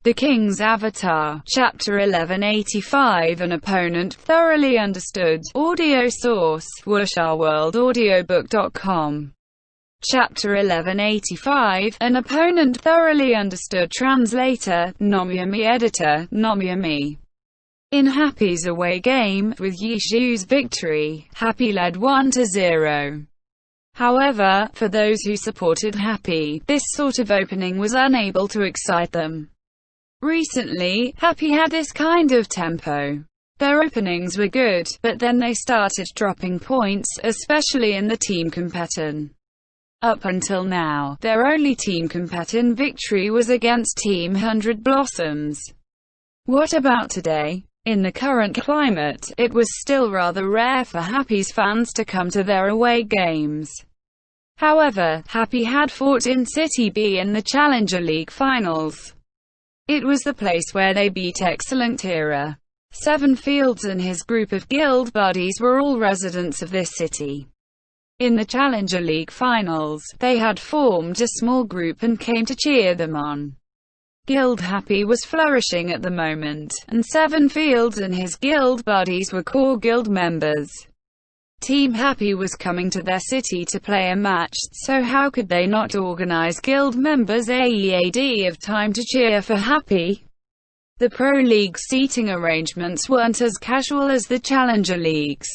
The King's Avatar, Chapter 1185. An opponent thoroughly understood. Audio source, WuxaWorldAudiobook.com. Chapter 1185. An opponent thoroughly understood. Translator, Nomyami. Editor, Nomyami. In Happy's away game, with Yishu's victory, Happy led 1-0. However, for those who supported Happy, this sort of opening was unable to excite them. Recently, Happy had this kind of tempo. Their openings were good, but then they started dropping points, especially in the team competition. Up until now, their only team competition victory was against Team 100 Blossoms. What about today? In the current climate, it was still rather rare for Happy's fans to come to their away games. However, Happy had fought in City B in the Challenger League finals. It was the place where they beat excellent Era. 7 Fields and his group of guild buddies were all residents of this city. In the Challenger League finals, they had formed a small group and came to cheer them on. Guild Happy was flourishing at the moment, and 7 Fields and his guild buddies were core guild members. Team Happy was coming to their city to play a match, so how could they not organize guild members AEAD of time to cheer for Happy? The Pro League seating arrangements weren't as casual as the Challenger Leagues.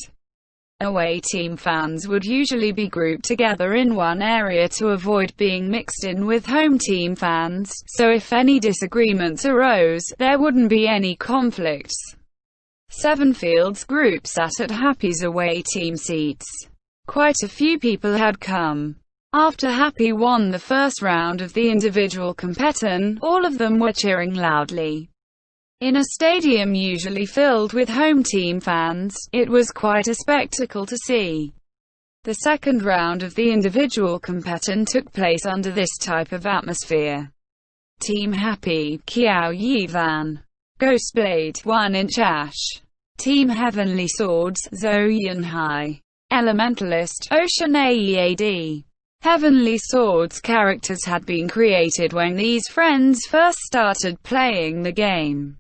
Away team fans would usually be grouped together in one area to avoid being mixed in with home team fans, so if any disagreements arose, there wouldn't be any conflicts. 7 Fields group sat at Happy's away team seats. Quite a few people had come. After Happy won the first round of the individual competition, all of them were cheering loudly. In a stadium usually filled with home team fans, it was quite a spectacle to see. The second round of the individual competition took place under this type of atmosphere. Team Happy, Qiao Yivan. Ghostblade, 1-inch Ash. Team Heavenly Swords, Zhou Yunhai. Elementalist, Ocean AEAD. Heavenly Swords characters had been created when these friends first started playing the game.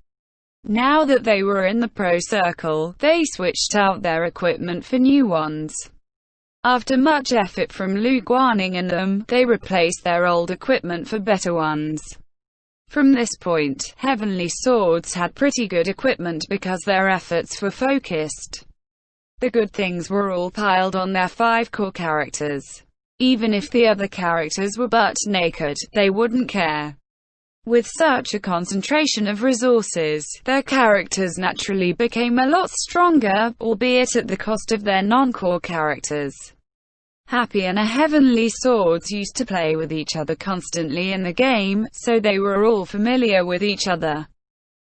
Now that they were in the pro circle, they switched out their equipment for new ones. After much effort from Lu Guaning and them, they replaced their old equipment for better ones. From this point, Heavenly Swords had pretty good equipment because their efforts were focused. The good things were all piled on their 5 core characters. Even if the other characters were butt naked, they wouldn't care. With such a concentration of resources, their characters naturally became a lot stronger, albeit at the cost of their non-core characters. Happy and a Heavenly Swords used to play with each other constantly in the game, so they were all familiar with each other.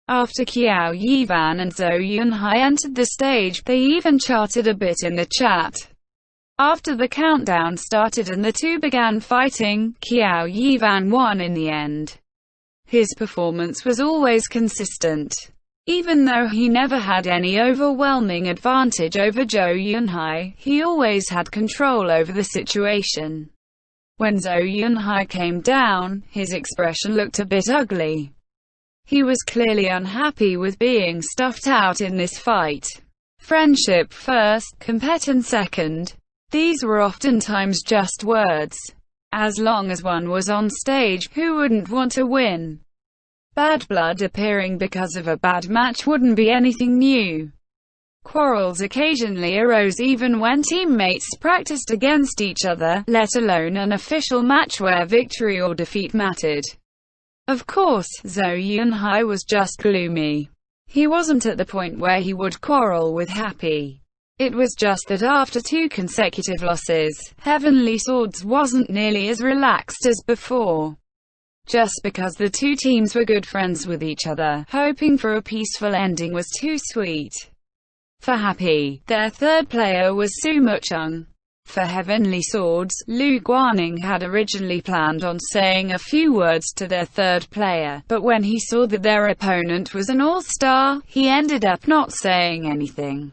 After Qiao Yivan and Zhou Yunhai entered the stage, they even chatted a bit in the chat. After the countdown started and the two began fighting, Qiao Yivan won in the end. His performance was always consistent. Even though he never had any overwhelming advantage over Zhou Yunhai, he always had control over the situation. When Zhou Yunhai came down, his expression looked a bit ugly. He was clearly unhappy with being stuffed out in this fight. Friendship first, competition second. These were oftentimes just words. As long as one was on stage, who wouldn't want to win? Bad blood appearing because of a bad match wouldn't be anything new. Quarrels occasionally arose even when teammates practiced against each other, let alone an official match where victory or defeat mattered. Of course, Zhou Yunhai was just gloomy. He wasn't at the point where he would quarrel with Happy. It was just that after 2 consecutive losses, Heavenly Swords wasn't nearly as relaxed as before. Just because the two teams were good friends with each other, hoping for a peaceful ending was too sweet. For Happy, their third player was Su Mucheng. For Heavenly Swords, Lu Guaning had originally planned on saying a few words to their third player, but when he saw that their opponent was an all-star, he ended up not saying anything.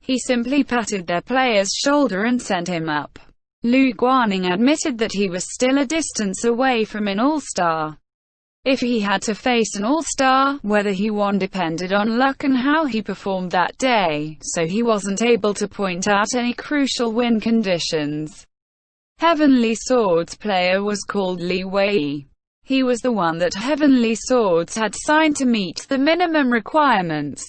He simply patted their player's shoulder and sent him up. Lu Guaning admitted that he was still a distance away from an all-star. If he had to face an all-star, whether he won depended on luck and how he performed that day, so he wasn't able to point out any crucial win conditions. Heavenly Swords player was called Li Wei. He was the one that Heavenly Swords had signed to meet the minimum requirements.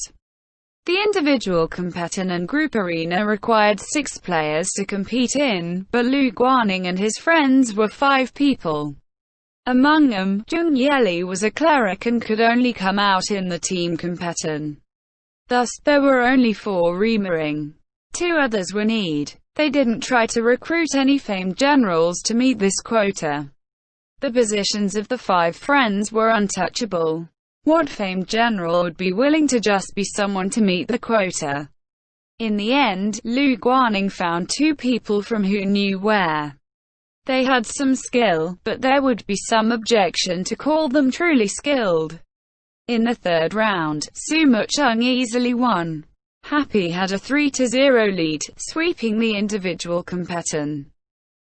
The individual competition and group arena required 6 players to compete in, but Lu Guaning and his friends were 5 people. Among them, Zheng Yeli was a cleric and could only come out in the team competition. Thus, there were only 4 remaining. 2 others were needed. They didn't try to recruit any famed generals to meet this quota. The positions of the 5 friends were untouchable. What famed general would be willing to just be someone to meet the quota? In the end, Lu Guaning found 2 people from who knew where. They had some skill, but there would be some objection to call them truly skilled. In the 3rd round, Su Mucheng easily won. Happy had a 3-0 lead, sweeping the individual competition.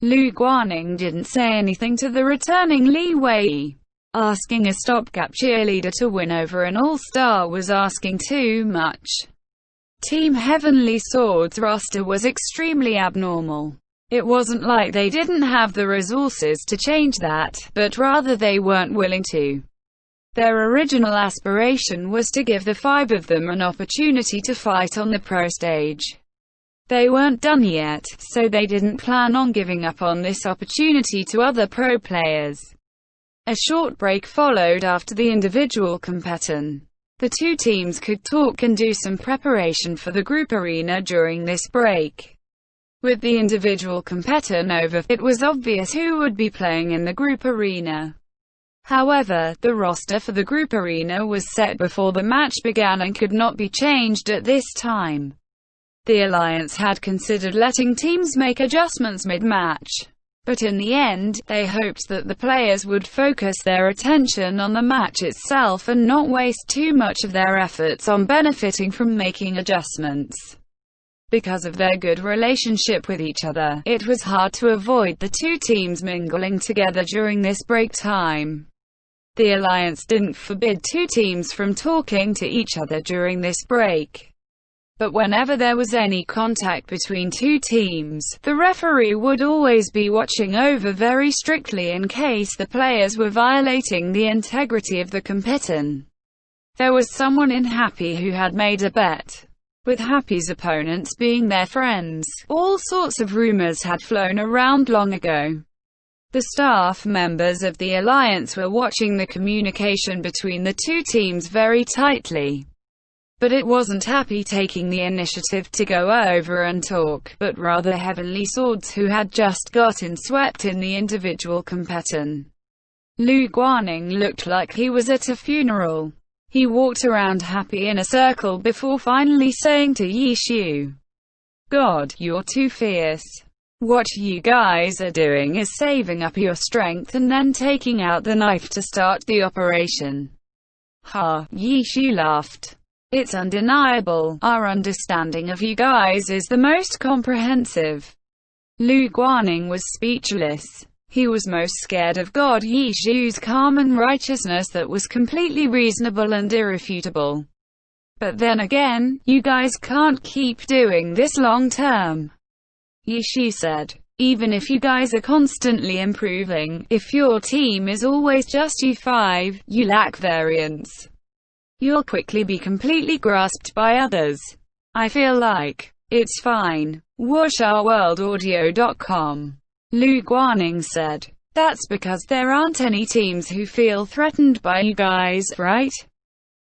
Lu Guaning didn't say anything to the returning Li Wei. Asking a stopgap cheerleader to win over an all-star was asking too much. Team Heavenly Swords roster was extremely abnormal. It wasn't like they didn't have the resources to change that, but rather they weren't willing to. Their original aspiration was to give the 5 of them an opportunity to fight on the pro stage. They weren't done yet, so they didn't plan on giving up on this opportunity to other pro players. A short break followed after the individual competition. The 2 teams could talk and do some preparation for the group arena during this break. With the individual competition over, it was obvious who would be playing in the group arena. However, the roster for the group arena was set before the match began and could not be changed at this time. The Alliance had considered letting teams make adjustments mid-match. But in the end, they hoped that the players would focus their attention on the match itself and not waste too much of their efforts on benefiting from making adjustments. Because of their good relationship with each other, it was hard to avoid the 2 teams mingling together during this break time. The Alliance didn't forbid 2 teams from talking to each other during this break. But whenever there was any contact between 2 teams, the referee would always be watching over very strictly in case the players were violating the integrity of the competition. There was someone in Happy who had made a bet. With Happy's opponents being their friends, all sorts of rumors had flown around long ago. The staff members of the Alliance were watching the communication between the 2 teams very tightly. But it wasn't Happy taking the initiative to go over and talk, but rather Heavenly Swords who had just gotten swept in the individual competition. Lu Guaning looked like he was at a funeral. He walked around Happy in a circle before finally saying to Yi Xiu, "God, you're too fierce. What you guys are doing is saving up your strength and then taking out the knife to start the operation." Ha, Yi Xiu laughed. "It's undeniable, our understanding of you guys is the most comprehensive." Lu Guaning was speechless. He was most scared of God Yi Xiu's calm and righteousness that was completely reasonable and irrefutable. "But then again, you guys can't keep doing this long term," Yi Xiu said. "Even if you guys are constantly improving, if your team is always just you 5, you lack variance. You'll quickly be completely grasped by others. I feel like it's fine." WashOurWorldAudio.com. Lu Guaning said, "That's because there aren't any teams who feel threatened by you guys, right?"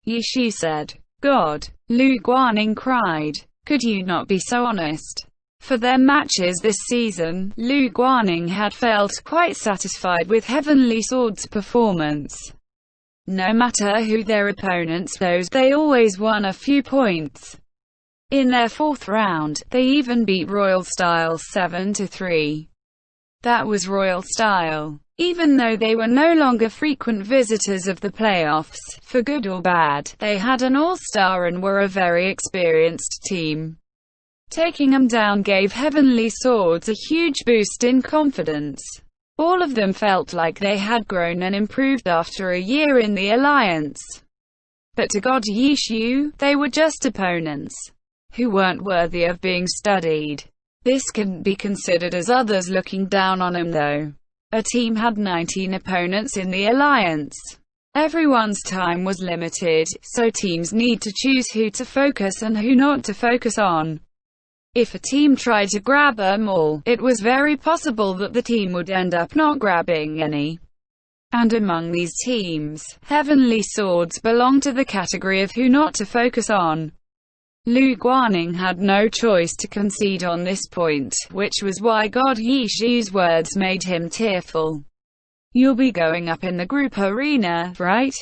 Yi Xiu said, "God," Lu Guaning cried. "Could you not be so honest?" For their matches this season, Lu Guaning had felt quite satisfied with Heavenly Sword's performance. No matter who their opponents chose, they always won a few points. In their 4th round, they even beat Royal Style 7-3. That was Royal Style. Even though they were no longer frequent visitors of the playoffs, for good or bad, they had an all-star and were a very experienced team. Taking them down gave Heavenly Swords a huge boost in confidence. All of them felt like they had grown and improved after a year in the alliance. But to God Yishu, they were just opponents who weren't worthy of being studied. This couldn't be considered as others looking down on him though. A team had 19 opponents in the alliance. Everyone's time was limited, so teams need to choose who to focus and who not to focus on. If a team tried to grab them all, it was very possible that the team would end up not grabbing any. And among these teams, Heavenly Swords belong to the category of who not to focus on. Lu Guaning had no choice to concede on this point, which was why God Yishu's words made him tearful. You'll be going up in the group arena, right?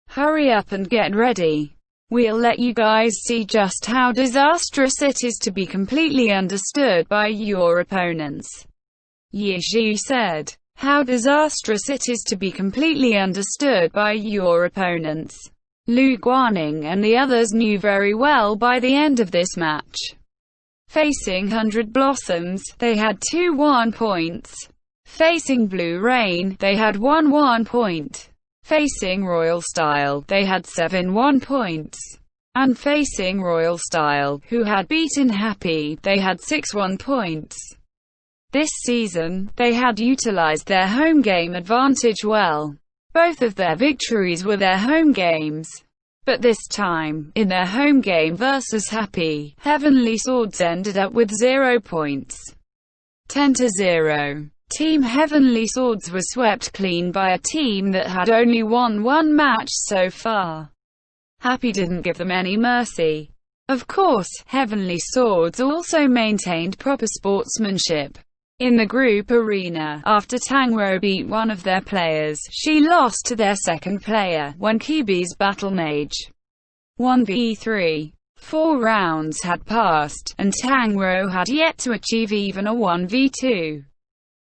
Hurry up and get ready. We'll let you guys see just how disastrous it is to be completely understood by your opponents. Yishu said. How disastrous it is to be completely understood by your opponents. Lu Guaning and the others knew very well by the end of this match. Facing 100 Blossoms, they had 2 1 points. Facing Blue Rain, they had 1 point. Facing Royal Style, they had 7 1 points. And facing Royal Style, who had beaten Happy, they had 6 1 points. This season, they had utilized their home game advantage well. Both of their victories were their home games. But this time, in their home game versus Happy, Heavenly Swords ended up with 0 points. 10-0. Team Heavenly Swords was swept clean by a team that had only won one match so far. Happy didn't give them any mercy. Of course, Heavenly Swords also maintained proper sportsmanship. In the group arena, after Tangro beat one of their players, she lost to their second player, when Kibi's battle mage. 1v3. 4 rounds had passed, and Tangro had yet to achieve even a 1v2.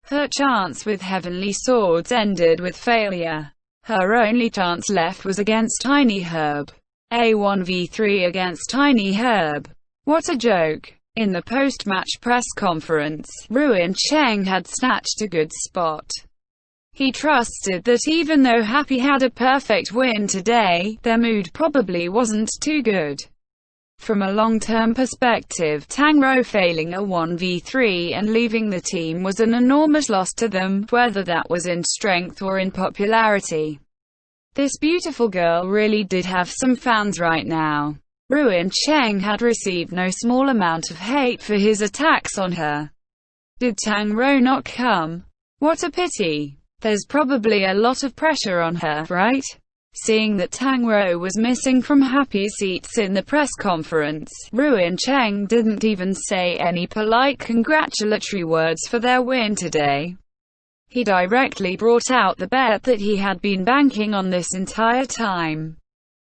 Her chance with Heavenly Swords ended with failure. Her only chance left was against Tiny Herb. A 1v3 against Tiny Herb. What a joke. In the post-match press conference, Ruin Cheng had snatched a good spot. He trusted that even though Happy had a perfect win today, their mood probably wasn't too good. From a long-term perspective, Tangro failing a 1v3 and leaving the team was an enormous loss to them, whether that was in strength or in popularity. This beautiful girl really did have some fans right now. Ruin Cheng had received no small amount of hate for his attacks on her. Did Tangro not come? What a pity. There's probably a lot of pressure on her, right? Seeing that Tangro was missing from Happy seats in the press conference, Ruin Cheng didn't even say any polite congratulatory words for their win today. He directly brought out the bet that he had been banking on this entire time.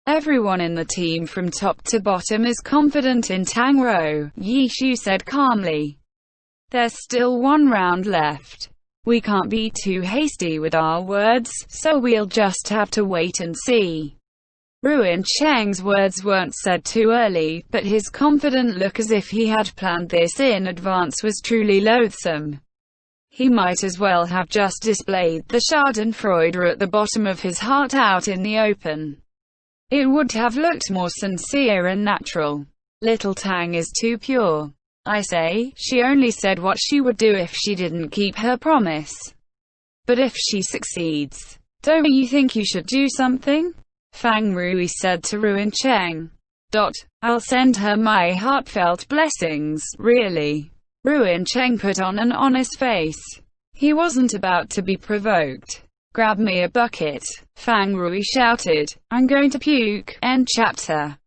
Everyone in the team from top to bottom is confident in Tangro, Yishu said calmly. There's still 1 round left. We can't be too hasty with our words, so we'll just have to wait and see. Ruin Cheng's words weren't said too early, but his confident look as if he had planned this in advance was truly loathsome. He might as well have just displayed the schadenfreude at the bottom of his heart out in the open. It would have looked more sincere and natural. Little Tang is too pure. I say, she only said what she would do if she didn't keep her promise. But if she succeeds, don't you think you should do something? Fang Rui said to Ruin Cheng. I'll send her my heartfelt blessings, really. Ruin Cheng put on an honest face. He wasn't about to be provoked. Grab me a bucket, Fang Rui shouted. I'm going to puke. End chapter.